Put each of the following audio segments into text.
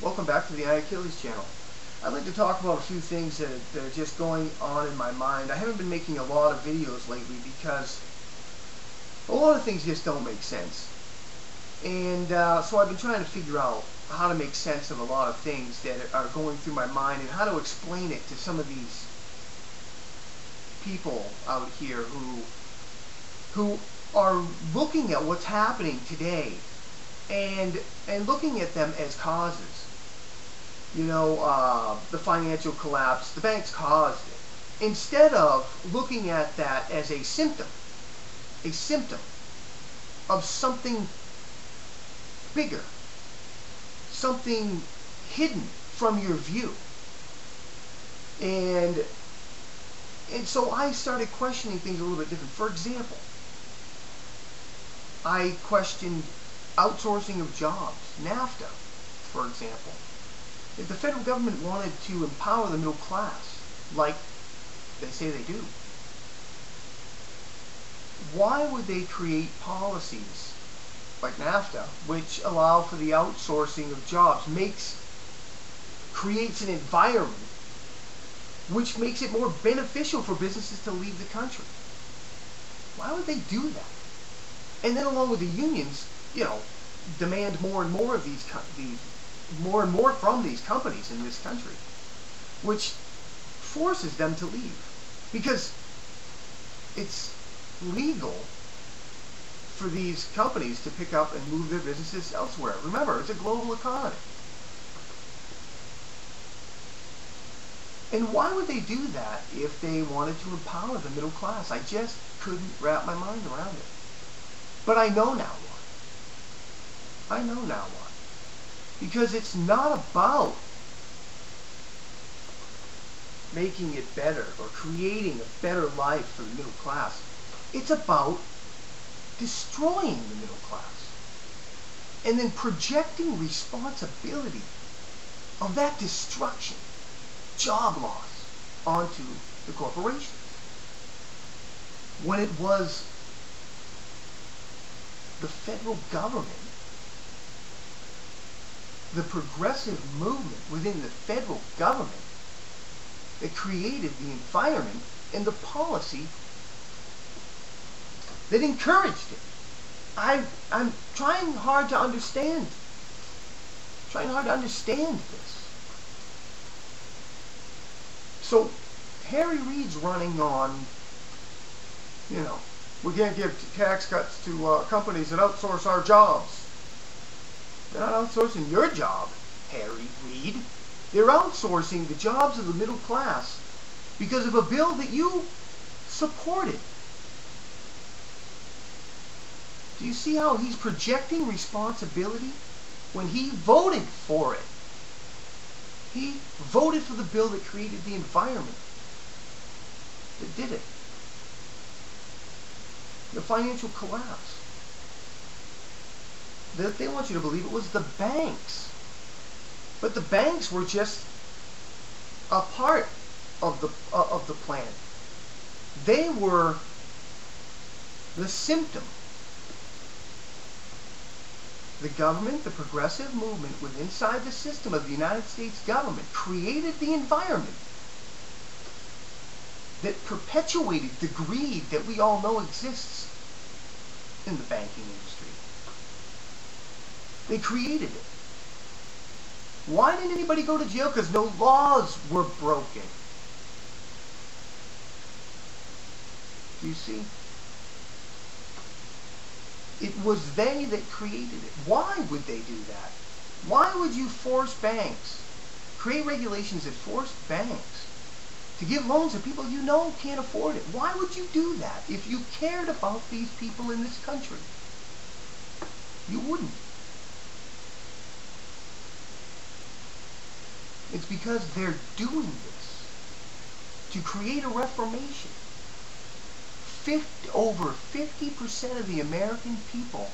Welcome back to the Achilles channel. I'd like to talk about a few things that are just going on in my mind. I haven't been making a lot of videos lately because a lot of things just don't make sense. And so I've been trying to figure out how to make sense of a lot of things that are going through my mind and how to explain it to some of these people out here who are looking at what's happening today and looking at them as causes. You know, the financial collapse, the banks caused it. Instead of looking at that as a symptom of something bigger, something hidden from your view. And so I started questioning things a little bit different. For example, I questioned outsourcing of jobs, NAFTA, for example. If the federal government wanted to empower the middle class, like they say they do, why would they create policies like NAFTA, which allow for the outsourcing of jobs, creates an environment which makes it more beneficial for businesses to leave the country? Why would they do that? And then along with the unions, you know, demand more and more of more and more from these companies in this country, which forces them to leave because it's legal for these companies to pick up and move their businesses elsewhere. Remember, it's a global economy. And why would they do that if they wanted to empower the middle class? I just couldn't wrap my mind around it. But I know now why. I know now why. Because it's not about making it better or creating a better life for the middle class. It's about destroying the middle class and then projecting responsibility of that destruction, job loss, onto the corporations. When it was the federal government, the progressive movement within the federal government that created the environment and the policy that encouraged it. I'm trying hard to understand. This. So Harry Reid's running on, you know, we can't give tax cuts to companies that outsource our jobs. They're not outsourcing your job, Harry Reid. They're outsourcing the jobs of the middle class because of a bill that you supported. Do you see how he's projecting responsibility when he voted for it? He voted for the bill that created the environment that did it. The financial collapse. They want you to believe it was the banks. But the banks were just a part of the plan. They were the symptom. The government, the progressive movement within inside the system of the United States government created the environment that perpetuated the greed that we all know exists in the banking industry. They created it. Why didn't anybody go to jail? Because no laws were broken. Do you see? It was they that created it. Why would they do that? Why would you force banks, create regulations that force banks to give loans to people you know can't afford it? Why would you do that if you cared about these people in this country? You wouldn't. It's because they're doing this to create a reformation. Over 50% of the American people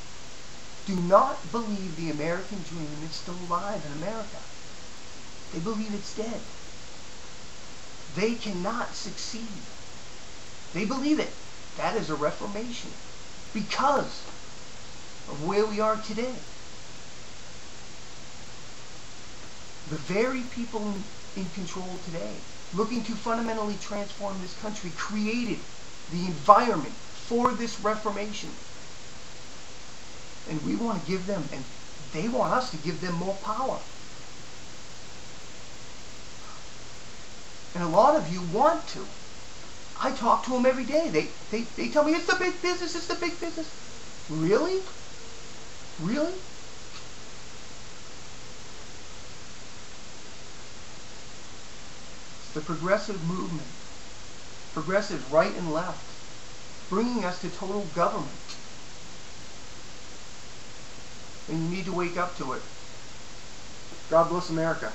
do not believe the American dream is still alive in America. They believe it's dead. They cannot succeed. They believe it. That is a reformation because of where we are today. The very people in control today, looking to fundamentally transform this country, created the environment for this reformation. And we want to give them, and they want us to give them more power. And a lot of you want to. I talk to them every day. They tell me, it's the big business, it's the big business. Really? Really? It's the progressive movement. Progressive right and left. Bringing us to total government. And you need to wake up to it. God bless America.